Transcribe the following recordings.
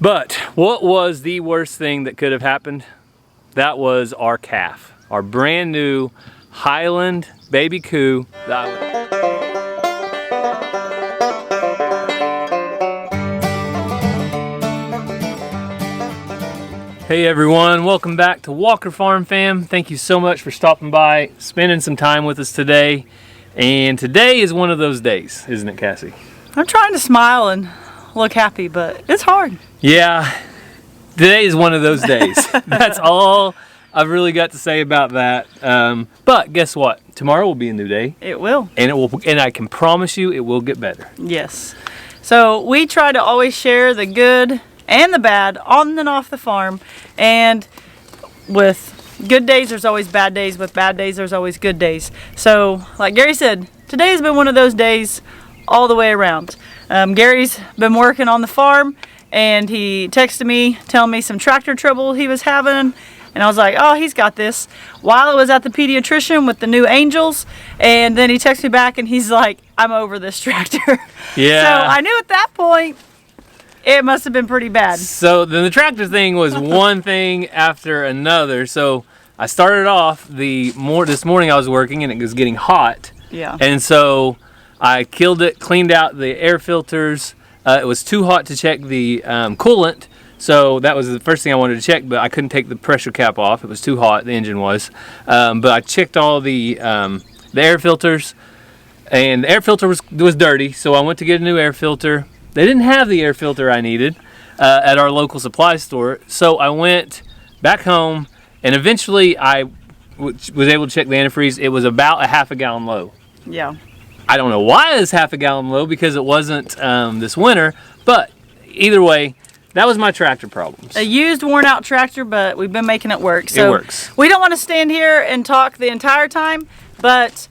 But what was the worst thing that could have happened? That was our calf, our brand new Highland baby coo. Hey everyone, welcome back to Walker Farm Fam. Thank you so much for stopping by, spending some time with us today. And today is one of those days, isn't it, Cassie? I'm trying to smile and look happy, but it's hard. Yeah, today is one of those days. That's all I've really got to say about that. But guess what? Tomorrow will be a new day. It will. And I can promise you it will get better. Yes. So we try to always share the good and the bad on and off the farm. And with good days, there's always bad days. With bad days, there's always good days. So like Gary said, today has been one of those days all the way around. Gary's been working on the farm, and he texted me telling me some tractor trouble he was having, and I was like, oh, he's got this, while I was at the pediatrician with the new Angels. And then he texted me back and he's like, I'm over this tractor. Yeah. So I knew at that point it must have been pretty bad. So then the tractor thing was one thing after another. So I started off this morning I was working and it was getting hot. Yeah. And so I killed it, cleaned out the air filters. It was too hot to check the coolant. So that was the first thing I wanted to check, but I couldn't take the pressure cap off. It was too hot, the engine was. But I checked all the air filters, and the air filter was dirty. So I went to get a new air filter. They didn't have the air filter I needed at our local supply store. So I went back home, and eventually I was able to check the antifreeze. It was about a half a gallon low. Yeah. I don't know why it was half a gallon low, because it wasn't this winter. But either way, that was my tractor problems. A used, worn out tractor, but we've been making it work. So it works. We don't want to stand here and talk the entire time, but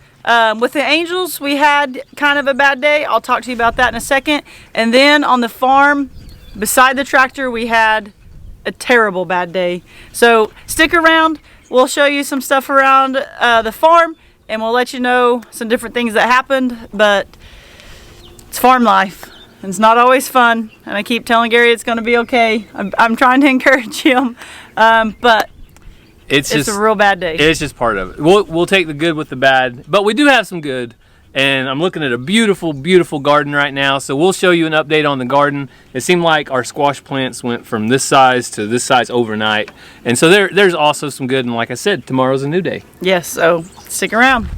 with the Angels, we had kind of a bad day. I'll talk to you about that in a second. And then on the farm, beside the tractor, we had a terrible bad day. So stick around. We'll show you some stuff around the farm, and we'll let you know some different things that happened. But it's farm life. It's not always fun, and I keep telling Gary it's going to be okay. I'm trying to encourage him, but it's a real bad day. It's just part of it. We'll take the good with the bad, but we do have some good, and I'm looking at a beautiful, beautiful garden right now, so we'll show you an update on the garden. It seemed like our squash plants went from this size to this size overnight, and so there's also some good, and like I said, tomorrow's a new day. Yes, so stick around.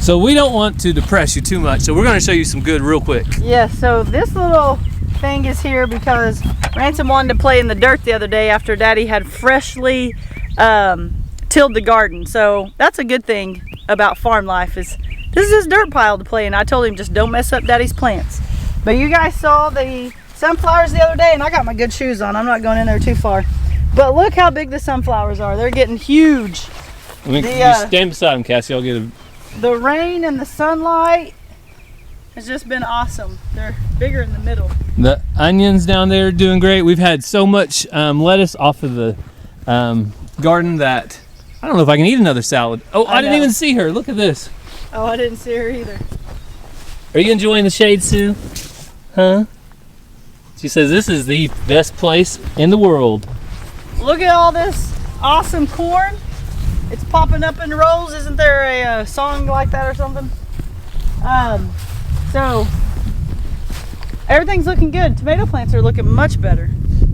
So we don't want to depress you too much, so we're going to show you some good real quick. Yes, so this little thing is here because Ransom wanted to play in the dirt the other day after Daddy had freshly tilled the garden. So that's a good thing about farm life, is this is his dirt pile to play in. I told him just don't mess up Daddy's plants. But you guys saw the sunflowers the other day, and I got my good shoes on. I'm not going in there too far. But look how big the sunflowers are. They're getting huge. You stand beside him, Cassie. I'll get a... The rain and the sunlight has just been awesome. They're bigger in the middle. The onions down there are doing great. We've had so much lettuce off of the garden that I don't know if I can eat another salad. Oh, I didn't even see her. Look at this. Oh, I didn't see her either. Are you enjoying the shade, Sue? Huh? She says this is the best place in the world. Look at all this awesome corn. It's popping up in rolls. Isn't there a song like that or something? So everything's looking good. Tomato plants are looking much better.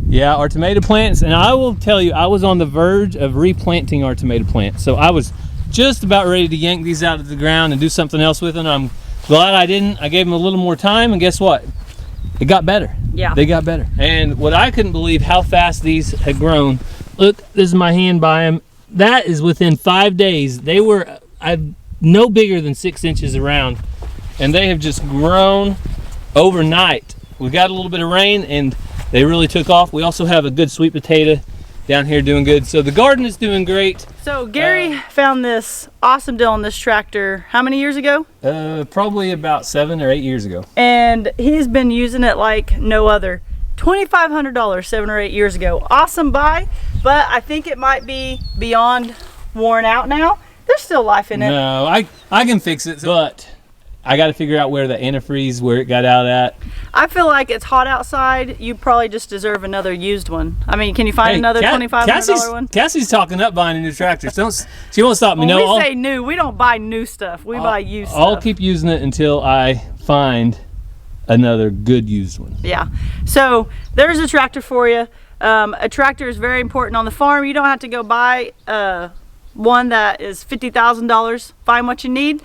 Yeah, our tomato plants, and I will tell you, I was on the verge of replanting our tomato plants. So I was just about ready to yank these out of the ground and do something else with them. I'm glad I didn't. I gave them a little more time, and guess what? It got better. Yeah. They got better. And what I couldn't believe how fast these had grown. Look, this is my hand by them. That is within 5 days. They were no bigger than 6 inches around, and they have just grown overnight. We got a little bit of rain, and they really took off. We also have a good sweet potato down here doing good. So the garden is doing great. So Gary found this awesome deal on this tractor how many years ago? Probably about 7 or 8 years ago. And he's been using it like no other. $2,500 7 or 8 years ago. Awesome buy, but I think it might be beyond worn out now. There's still life in it. No, I can fix it, but I got to figure out where the antifreeze, where it got out at. I feel like it's hot outside. You probably just deserve another used one. I mean, can you find another $2,500 one? Cassie's talking up buying a new tractor. She won't stop me. When No, we say new, we don't buy new stuff. We buy used stuff. I'll keep using it until I find another good used one. Yeah. So there's a tractor for you. A tractor is very important on the farm. You don't have to go buy one that is $50,000. Find what you need,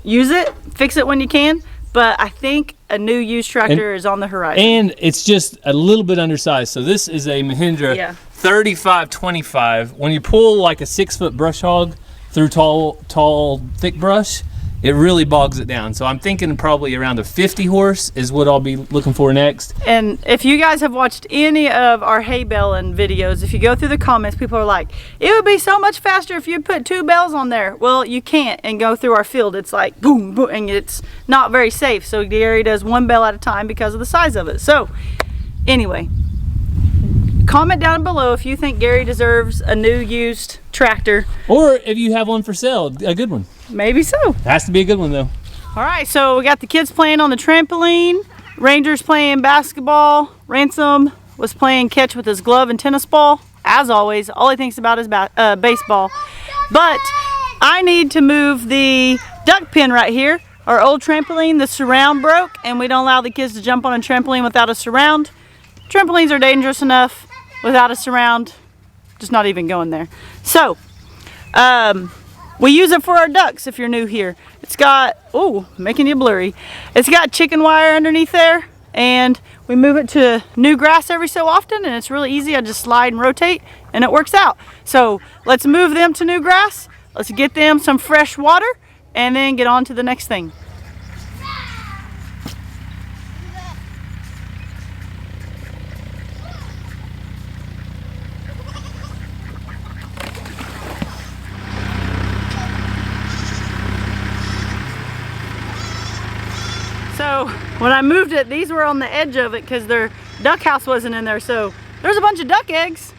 use it, fix it when you can. But I think a new used tractor is on the horizon. And it's just a little bit undersized. So this is a Mahindra 3525. When you pull like a 6-foot brush hog through tall, thick brush, it really bogs it down. So I'm thinking probably around a 50 horse is what I'll be looking for next. And if you guys have watched any of our hay baling videos, if you go through the comments, people are like, it would be so much faster if you put 2 bales on there. Well, you can't and go through our field. It's like boom, boom, and it's not very safe. So Gary does 1 bale at a time because of the size of it. So anyway, comment down below if you think Gary deserves a new used tractor. Or if you have one for sale, a good one. Maybe so. It has to be a good one though. All right, so we got the kids playing on the trampoline. Ranger's playing basketball. Ransom was playing catch with his glove and tennis ball. As always, all he thinks about is baseball. But I need to move the duck pen right here. Our old trampoline, the surround broke, and we don't allow the kids to jump on a trampoline without a surround. Trampolines are dangerous enough without a surround. Just not even going there. So, we use it for our ducks if you're new here. It's got, oh, making you blurry. It's got chicken wire underneath there, and we move it to new grass every so often, and it's really easy. I just slide and rotate, and it works out. So let's move them to new grass. Let's get them some fresh water, and then get on to the next thing. So when I moved it, these were on the edge of it because their duck house wasn't in there. So there's a bunch of duck eggs.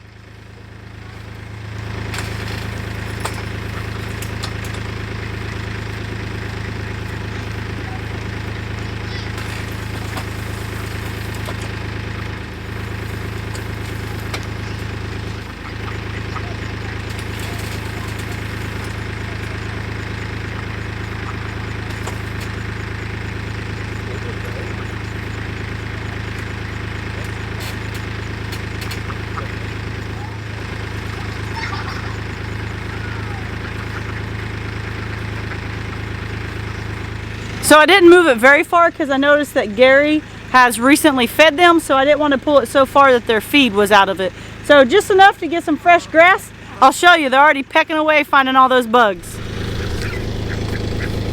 So I didn't move it very far because I noticed that Gary has recently fed them, so I didn't want to pull it so far that their feed was out of it. So just enough to get some fresh grass. I'll show you, they're already pecking away finding all those bugs.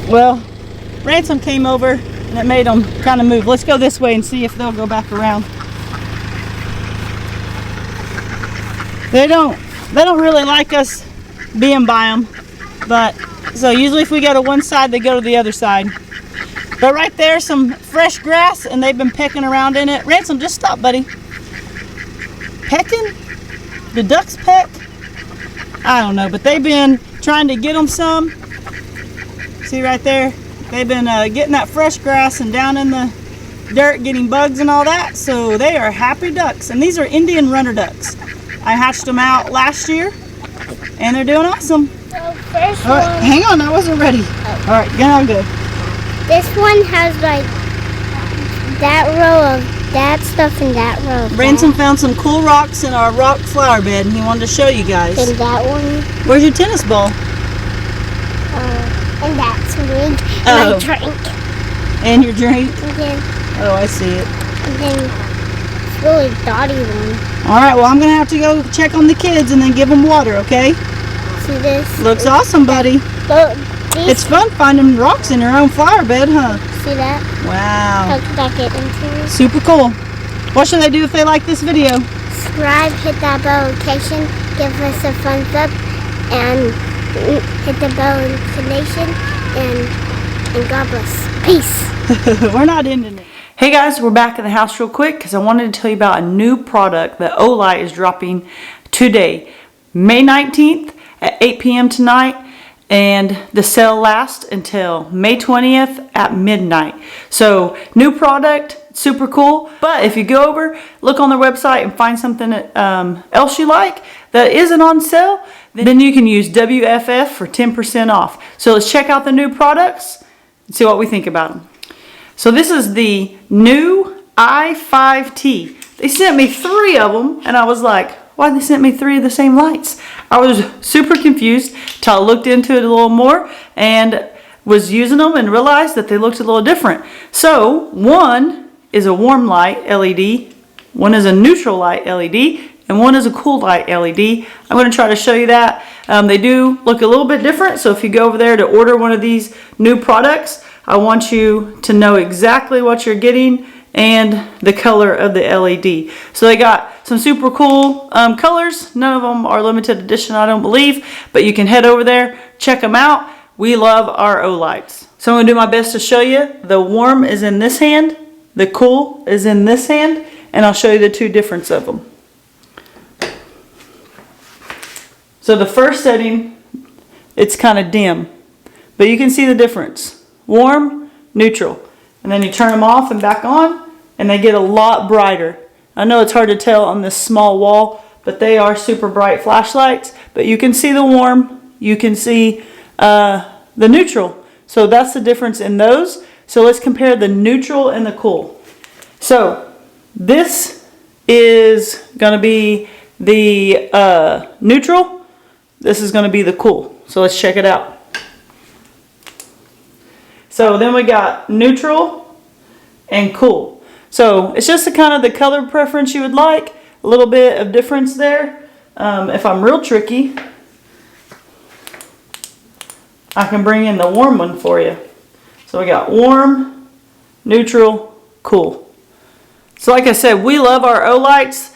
Well, Ransom came over and it made them kind of move. Let's go this way and see if they'll go back around. They don't really like us being by them, but so usually if we go to one side, they go to the other side. But right there, some fresh grass, and they've been pecking around in it. Ransom, just stop, buddy. Pecking? The ducks peck? I don't know, but they've been trying to get them some. See right there? They've been getting that fresh grass and down in the dirt, getting bugs and all that. So they are happy ducks, and these are Indian runner ducks. I hatched them out last year, and they're doing awesome. So first all right, one, hang on, I wasn't ready. All right, get on good. This one has like that row of that stuff and that row of Ransom that. found some cool rocks in our rock flower bed, and he wanted to show you guys. And that one. Where's your tennis ball? And that's me. And Oh. my drink. And your drink? And then, Oh, I see it. and then it's really dotty one. All right, well, I'm going to have to go check on the kids and then give them water, okay? See this? Looks awesome, buddy. Look, these, It's fun finding rocks in your own flower bed, huh? see that? Wow. How could I get into it? Super cool. What should they do if they like this video? Subscribe, hit that bell notification, give us a thumbs up, and hit the bell notification, and God bless. Peace. We're not ending it. Hey guys, we're back in the house real quick because I wanted to tell you about a new product that Olight is dropping today, May 19th at 8 p.m. tonight. and the sale lasts until May 20th at midnight. So new product, super cool. But if you go over, look on their website and find something else you like that isn't on sale, then you can use WFF for 10% off. So let's check out the new products and see what we think about them. So this is the new i5T. They sent me 3 of them, and I was like, why they sent me 3 of the same lights? I was super confused till I looked into it a little more and was using them and realized that they looked a little different. So one is a warm light LED, one is a neutral light LED, and one is a cool light LED. I'm going to try to show you that. They do look a little bit different, so if you go over there to order one of these new products, I want you to know exactly what you're getting and the color of the LED. So they got some super cool colors. None of them are limited edition, I don't believe, but you can head over there, check them out. We love our Olights. So I'm going to do my best to show you. The warm is in this hand, the cool is in this hand, and I'll show you the 2 differences of them. So the first setting, it's kind of dim, but you can see the difference. Warm, neutral. And then you turn them off and back on, and they get a lot brighter. I know it's hard to tell on this small wall, but they are super bright flashlights. But you can see the warm, you can see the neutral. So that's the difference in those. So let's compare the neutral and the cool. So this is going to be the neutral. This is going to be the cool. So let's check it out. So then we got neutral and cool. So it's just the kind of the color preference you would like. A little bit of difference there. If I'm real tricky, I can bring in the warm one for you. So we got warm, neutral, cool. So like I said, we love our Olights.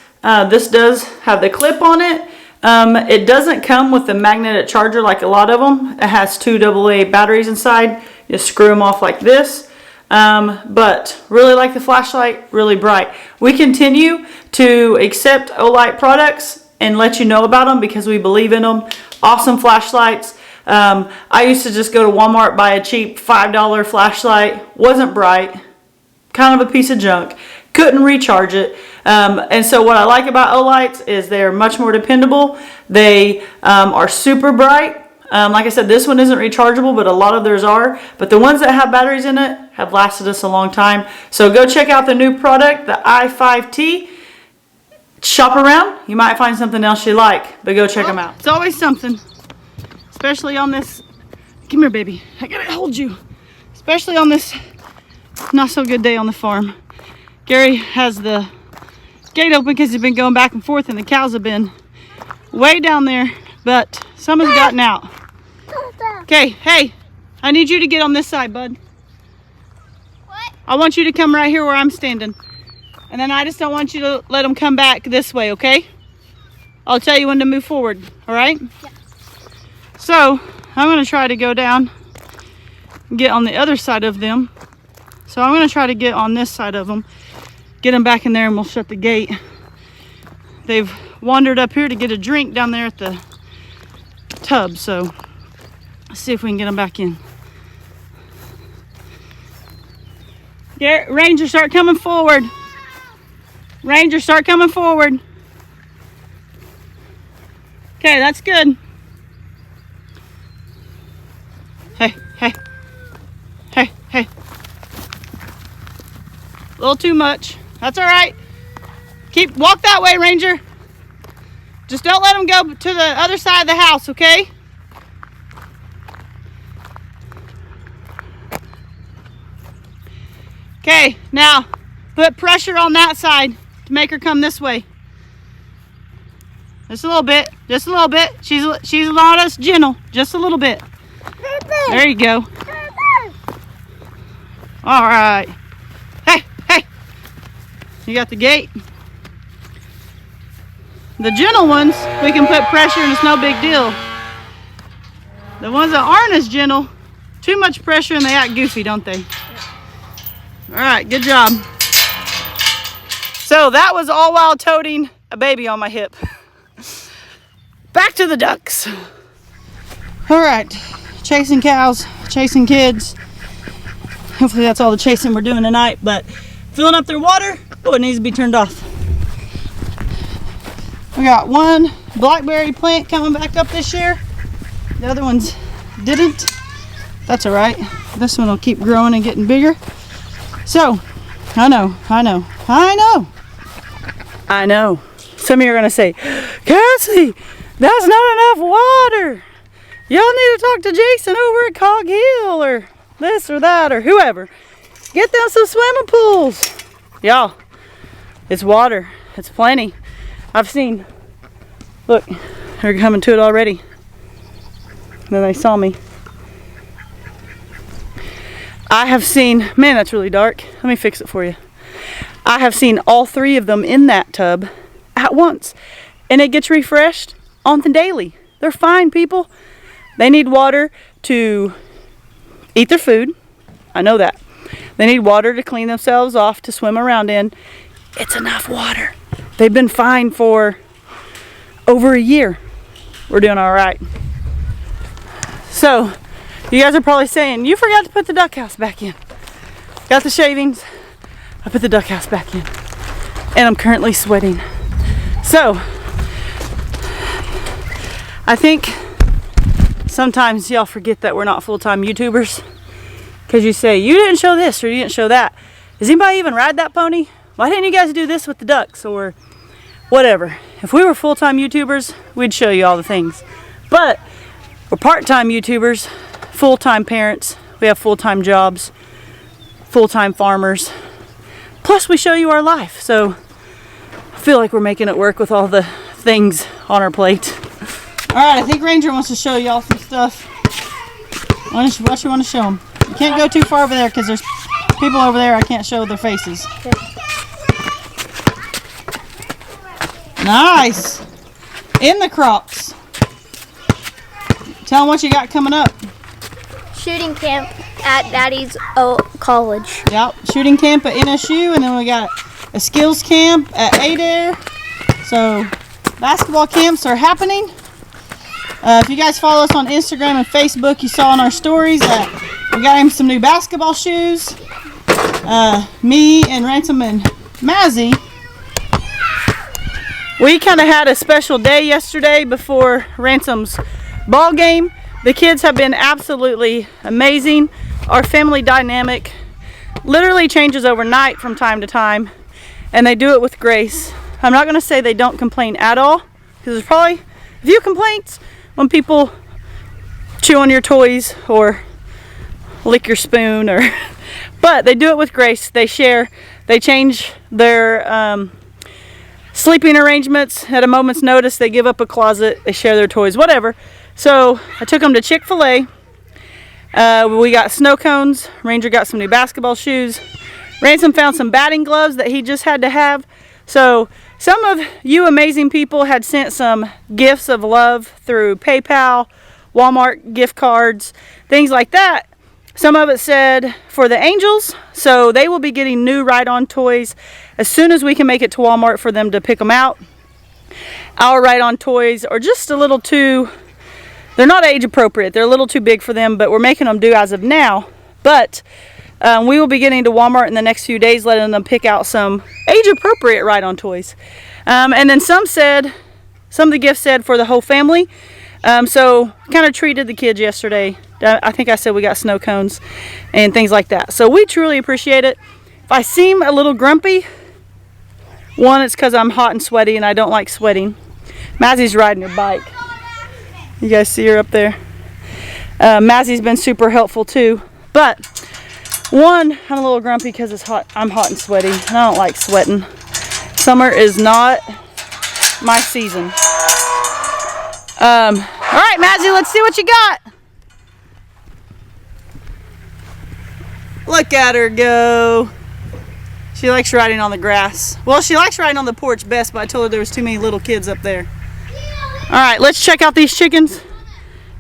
This does have the clip on it. It doesn't come with the magnetic charger like a lot of them. It has 2 AA batteries inside. You just screw them off like this. But really like the flashlight, really bright. We continue to accept Olight products and let you know about them because we believe in them. Awesome flashlights. I used to just go to Walmart, buy a cheap $5 flashlight. Wasn't bright. Kind of a piece of junk. Couldn't recharge it. And so what I like about Olights is they're much more dependable. They are super bright. Like I said, this one isn't rechargeable, but a lot of theirs are. But the ones that have batteries in it have lasted us a long time. So go check out the new product, the i5T. Shop around. You might find something else you like, but go check them out. It's always something, especially on this. Come here, baby. I gotta hold you. Especially on this not so good day on the farm. Gary has the gate open because he's been going back and forth, and the cows have been way down there, but some has gotten out. Okay, hey, I need you to get on this side, bud. What? I want you to come right here where I'm standing. And then I just don't want you to let them come back this way, okay? I'll tell you when to move forward, all right? Yeah. So, I'm going to try to go down and get on the other side of them. So I'm going to try to get on this side of them, get them back in there, and we'll shut the gate. They've wandered up here to get a drink down there at the tub, so let's see if we can get them back in. Garrett, Ranger, start coming forward. Ranger, start coming forward. Okay, that's good. Hey, hey. Hey, hey. A little too much. That's all right. Walk that way, Ranger. Just don't let them go to the other side of the house, okay? Okay, now put pressure on that side to make her come this way. Just a little bit. Just a little bit. She's not as gentle. Just a little bit. There you go. All right. Hey, hey. You got the gate. The gentle ones, we can put pressure and it's no big deal. The ones that aren't as gentle, too much pressure and they act goofy, don't they? All right, good job. So that was all while toting a baby on my hip. Back to the ducks. All right, chasing cows, chasing kids. Hopefully that's all the chasing we're doing tonight, but filling up their water. Oh, it needs to be turned off. We got one blackberry plant coming back up this year. The other ones didn't. That's all right. This one will keep growing and getting bigger. So, I know. Some of you are gonna say, Cassie, that's not enough water. Y'all need to talk to Jason over at Cog Hill or this or that or whoever. Get them some swimming pools. Y'all, it's water. It's plenty. I've seen, look, they're coming to it already. Then they saw me. I have seen, man, that's really dark. Let me fix it for you. I have seen all 3 of them in that tub at once. And it gets refreshed on the daily. They're fine, people. They need water to eat their food. I know that. They need water to clean themselves off, to swim around in. It's enough water. They've been fine for over a year. We're doing all right. So, you guys are probably saying, you forgot to put the duck house back in. Got the shavings. I put the duck house back in. And I'm currently sweating. So, I think sometimes y'all forget that we're not full-time YouTubers. Because you say, you didn't show this or you didn't show that. Does anybody even ride that pony? Why didn't you guys do this with the ducks or whatever? If we were full-time YouTubers, we'd show you all the things. But we're part-time YouTubers, full-time parents. We have full-time jobs, full-time farmers. Plus we show you our life. So I feel like we're making it work with all the things on our plate. All right, I think Ranger wants to show y'all some stuff. What you want to show them? You can't go too far over there because there's people over there I can't show their faces. Nice. In the crops. Tell them what you got coming up. Shooting camp at Daddy's college. Yep, shooting camp at NSU, and then we got a skills camp at Adair. So basketball camps are happening. If you guys follow us on Instagram and Facebook, you saw in our stories that we got him some new basketball shoes. Me and Ransom and Mazzy, we kind of had a special day yesterday before Ransom's ball game. The kids have been absolutely amazing. Our family dynamic literally changes overnight from time to time, and they do it with grace. I'm not going to say they don't complain at all, because there's probably a few complaints when people chew on your toys or lick your spoon, or but they do it with grace. They share, they change their sleeping arrangements at a moment's notice. They give up a closet, they share their toys, whatever. So I took them to Chick-fil-A. We got snow cones. Ranger got some new basketball shoes. Ransom found some batting gloves that he just had to have. So some of you amazing people had sent some gifts of love through PayPal, Walmart gift cards, things like that. Some of it said for the Angels, so they will be getting new ride-on toys as soon as we can make it to Walmart for them to pick them out. Our ride-on toys are just a little too, they're not age appropriate. They're a little too big for them, but we're making them do as of now. But we will be getting to Walmart in the next few days, letting them pick out some age-appropriate ride-on toys. And then some of the gifts said for the whole family. So kind of treated the kids yesterday. I think I said we got snow cones and things like that. So we truly appreciate it. If I seem a little grumpy, one, it's because I'm hot and sweaty and I don't like sweating. Mazzy's riding her bike. You guys see her up there? Mazzy's been super helpful too. But one, I'm a little grumpy because it's hot. I'm hot and sweaty and I don't like sweating. Summer is not my season. All right, Mazzy, let's see what you got. Look at her go. She likes riding on the grass. Well, she likes riding on the porch best, but I told her there was too many little kids up there. All right, let's check out these chickens.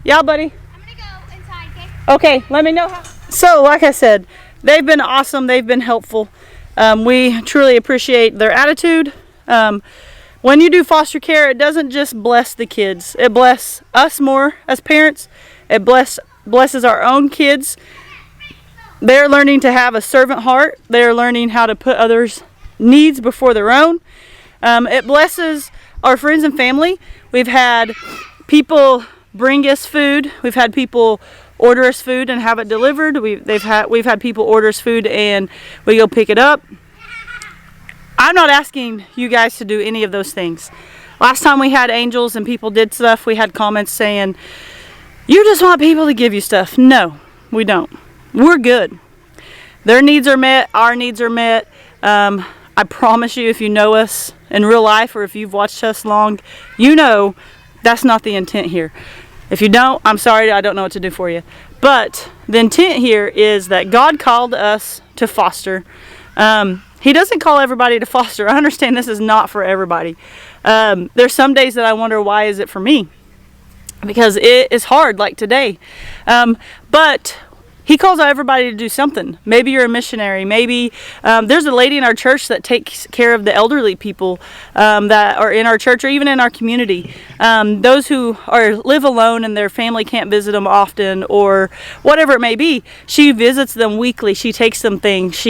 Yeah, buddy? I'm going to go inside, okay? Okay, let me know how. So, like I said, they've been awesome. They've been helpful. We truly appreciate their attitude. When you do foster care, it doesn't just bless the kids. It blesses us more as parents, It blesses our own kids. They're learning to have a servant heart. They're learning how to put others' needs before their own. It blesses our friends and family. We've had people bring us food. We've had people order us food and have it delivered. We've had people order us food and we go pick it up. I'm not asking you guys to do any of those things. Last time we had angels and people did stuff, we had comments saying, "You just want people to give you stuff." No, we don't. We're good. Their needs are met. Our needs are met. I promise you, if you know us in real life or if you've watched us long, you know that's not the intent here. If you don't, I'm sorry, I don't know what to do for you. But the intent here is that God called us to foster. He doesn't call everybody to foster. I understand this is not for everybody. There's some days that I wonder, why is it for me? Because it is hard, like today. But He calls out everybody to do something. Maybe you're a missionary. Maybe there's a lady in our church that takes care of the elderly people that are in our church or even in our community. Those who live alone and their family can't visit them often or whatever it may be. She visits them weekly. She takes them things.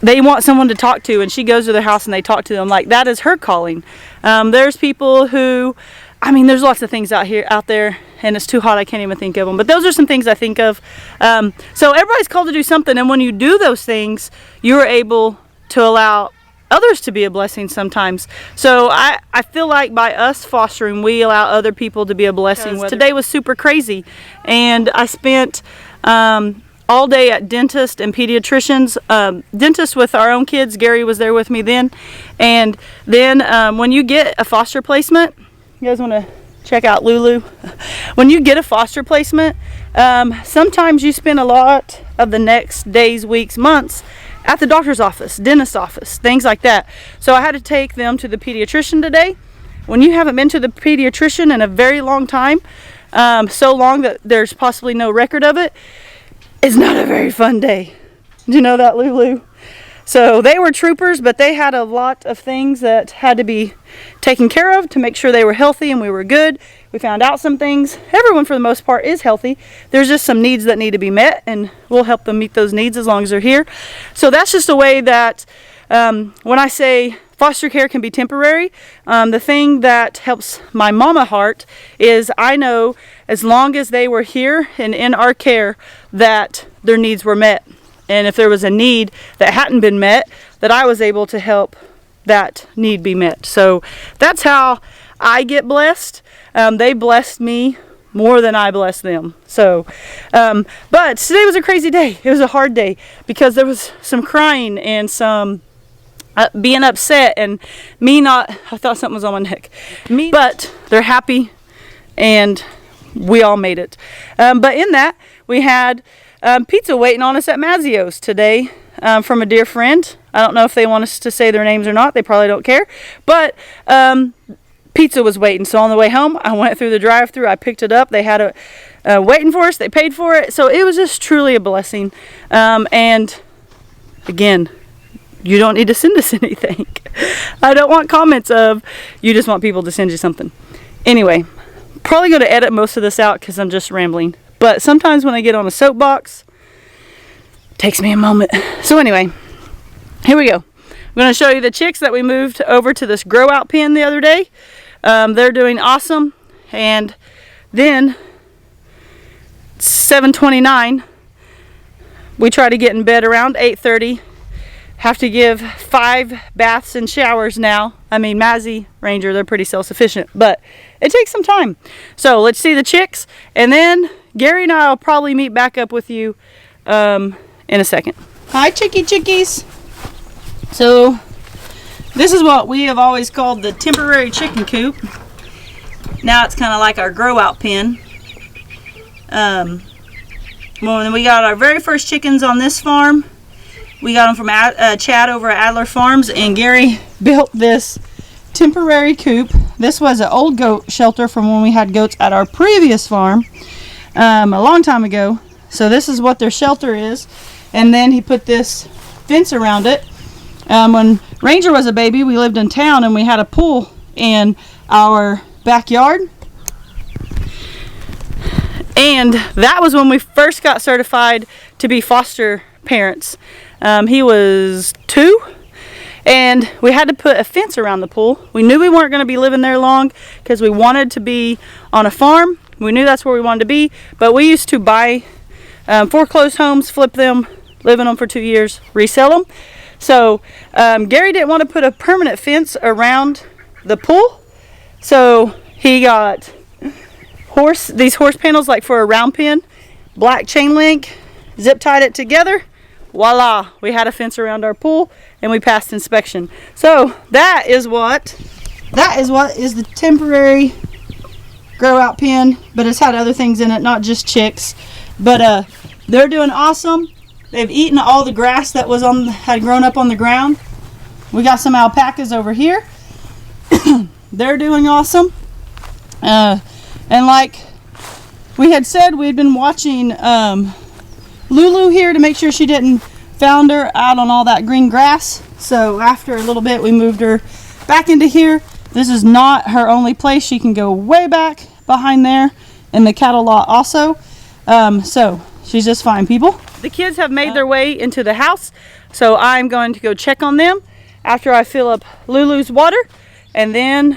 They want someone to talk to, and she goes to their house and they talk to them. Like, that is her calling. There's people who, there's lots of things out there, and it's too hot, I can't even think of them. But those are some things I think of. So everybody's called to do something, and when you do those things, you're able to allow others to be a blessing sometimes. So I feel like by us fostering, we allow other people to be a blessing. Today was super crazy, and I spent all day at dentist and pediatricians. Dentist with our own kids. Gary was there with me then. And then when you get a foster placement, you guys want to check out Lulu? When you get a foster placement, sometimes you spend a lot of the next days, weeks, months at the doctor's office, dentist's office, things like that. So I had to take them to the pediatrician today. When you haven't been to the pediatrician in a very long time, so long that there's possibly no record of it, it's not a very fun day. Do you know that, Lulu? So they were troopers, but they had a lot of things that had to be taken care of to make sure they were healthy and we were good. We found out some things. Everyone, for the most part, is healthy. There's just some needs that need to be met, and we'll help them meet those needs as long as they're here. So that's just a way that when I say foster care can be temporary, the thing that helps my mama heart is I know as long as they were here and in our care that their needs were met. And if there was a need that hadn't been met, that I was able to help that need be met. So that's how I get blessed. They blessed me more than I blessed them. So, but today was a crazy day. It was a hard day because there was some crying and some being upset and I thought something was on my neck. But they're happy and we all made it. But in that, we had pizza waiting on us at Mazzio's today from a dear friend. I don't know if they want us to say their names or not. They probably don't care. But pizza was waiting. So on the way home, I went through the drive-thru. I picked it up. They had it waiting for us. They paid for it. So it was just truly a blessing. And again, you don't need to send us anything. I don't want comments of you just want people to send you something. Anyway, probably going to edit most of this out because I'm just rambling. But sometimes when I get on a soapbox, it takes me a moment. So anyway, here we go. I'm going to show you the chicks that we moved over to this grow out pen the other day. They're doing awesome. And then 7:29, we try to get in bed around 8:30. Have to give 5 baths and showers now. Mazzy, Ranger, they're pretty self-sufficient, but it takes some time. So let's see the chicks, and then Gary and I will probably meet back up with you in a second. Hi, chickies. So this is what we have always called the temporary chicken coop. Now it's kind of like our grow out pen. When we got our very first chickens on this farm, we got them from Chad over at Adler Farms, and Gary built this temporary coop. This was an old goat shelter from when we had goats at our previous farm a long time ago. So this is what their shelter is, and then he put this fence around it. When Ranger was a baby, we lived in town and we had a pool in our backyard. And that was when we first got certified to be foster parents. He was 2, and we had to put a fence around the pool. We knew we weren't going to be living there long because we wanted to be on a farm. We knew that's where we wanted to be, but we used to buy foreclosed homes, flip them, live in them for 2 years, resell them. So Gary didn't want to put a permanent fence around the pool, so he got these horse panels like for a round pen, black chain link, zip tied it together. Voila, we had a fence around our pool and we passed inspection. So that is what is the temporary grow out pen, but it's had other things in it, not just chicks. But they're doing awesome. They've eaten all the grass that had grown up on the ground. We got some alpacas over here. They're doing awesome. And like we had said, we had been watching Lulu here to make sure she didn't founder out on all that green grass. So after a little bit, we moved her back into here. This is not her only place. She can go way back behind there in the cattle lot also. So she's just fine, people. The kids have made their way into the house, so I'm going to go check on them after I fill up Lulu's water, and then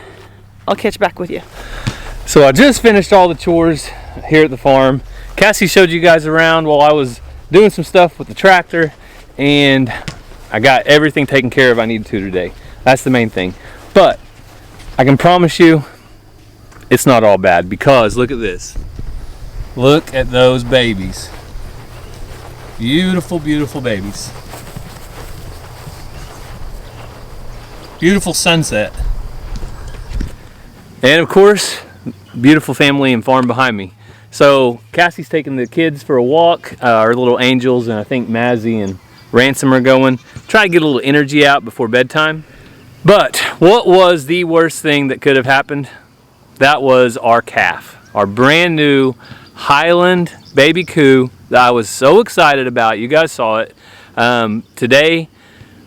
I'll catch back with you. So I just finished all the chores here at the farm. Cassie showed you guys around while I was doing some stuff with the tractor, and I got everything taken care of I needed to today. That's the main thing. But I can promise you it's not all bad, because look at this. Look at those babies. Beautiful, beautiful babies. Beautiful sunset. And of course, beautiful family and farm behind me. So Cassie's taking the kids for a walk, our little angels, and I think Mazzy and Ransom are going. Try to get a little energy out before bedtime. But what was the worst thing that could have happened? That was our calf, our brand new Highland baby coo that I was so excited about. You guys saw it. Today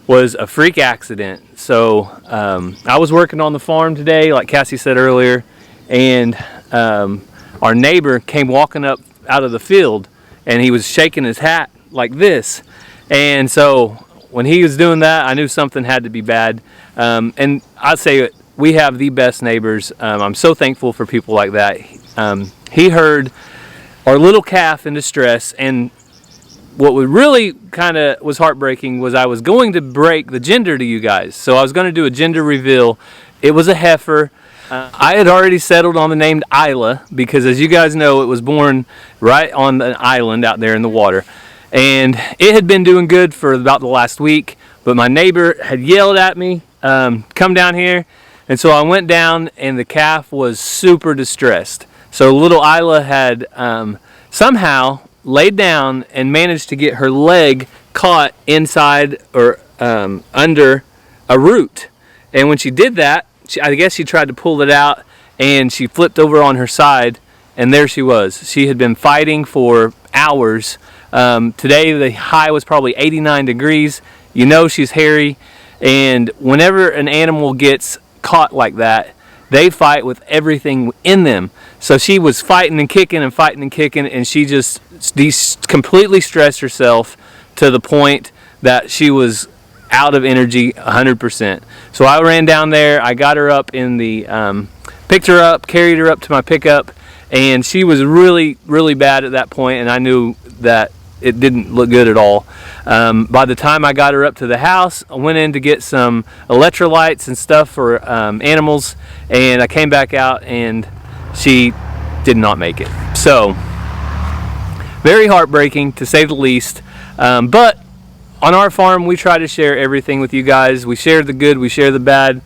was a freak accident. So I was working on the farm today, like Cassie said earlier, and our neighbor came walking up out of the field, and he was shaking his hat like this. And so when he was doing that, I knew something had to be bad. And I'd say we have the best neighbors. I'm so thankful for people like that. He heard our little calf in distress, and what was really kind of was heartbreaking was I was going to break the gender to you guys. So I was going to do a gender reveal. It was a heifer. I had already settled on the name Isla because, as you guys know, it was born right on an island out there in the water. And it had been doing good for about the last week, but my neighbor had yelled at me, come down here. And so I went down, and the calf was super distressed. So little Isla had somehow laid down and managed to get her leg caught inside or under a root. And when she did that, I guess she tried to pull it out, and she flipped over on her side, and there she was. She had been fighting for hours. Today the high was probably 89 degrees. You know she's hairy, and whenever an animal gets caught like that, they fight with everything in them. So she was fighting and kicking and fighting and kicking, and she just completely stressed herself to the point that she was out of energy 100%. So I ran down there, I got her up in the, picked her up, carried her up to my pickup, and she was really, really bad at that point, and I knew that it didn't look good at all. By the time I got her up to the house, I went in to get some electrolytes and stuff for animals, and I came back out and she did not make it. So very heartbreaking, to say the least. But on our farm, we try to share everything with you guys. We share the good, we share the bad.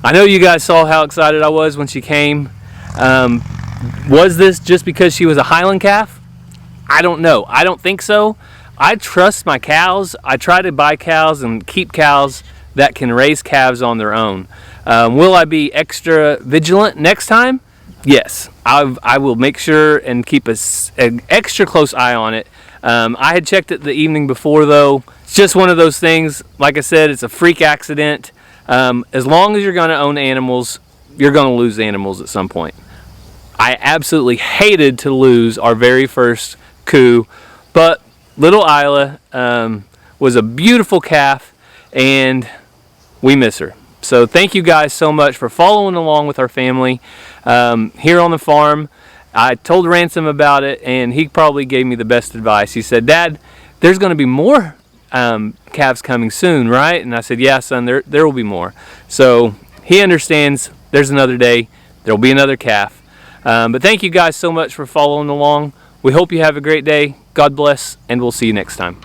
I know you guys saw how excited I was when she came. Was this just because she was a Highland calf? I don't know. I don't think so. I trust my cows. I try to buy cows and keep cows that can raise calves on their own. Will I be extra vigilant next time? Yes. I will make sure and keep an extra close eye on it. I had checked it the evening before, though. It's just one of those things. Like I said, it's a freak accident. As long as you're going to own animals, you're going to lose animals at some point. I absolutely hated to lose our very first coup, but little Isla was a beautiful calf, and we miss her. So thank you guys so much for following along with our family here on the farm. I told Ransom about it, and he probably gave me the best advice. He said, "Dad, there's going to be more calves coming soon, right?" And I said, "Yeah, son, there will be more." So he understands there's another day. There will be another calf. But thank you guys so much for following along. We hope you have a great day. God bless, and we'll see you next time.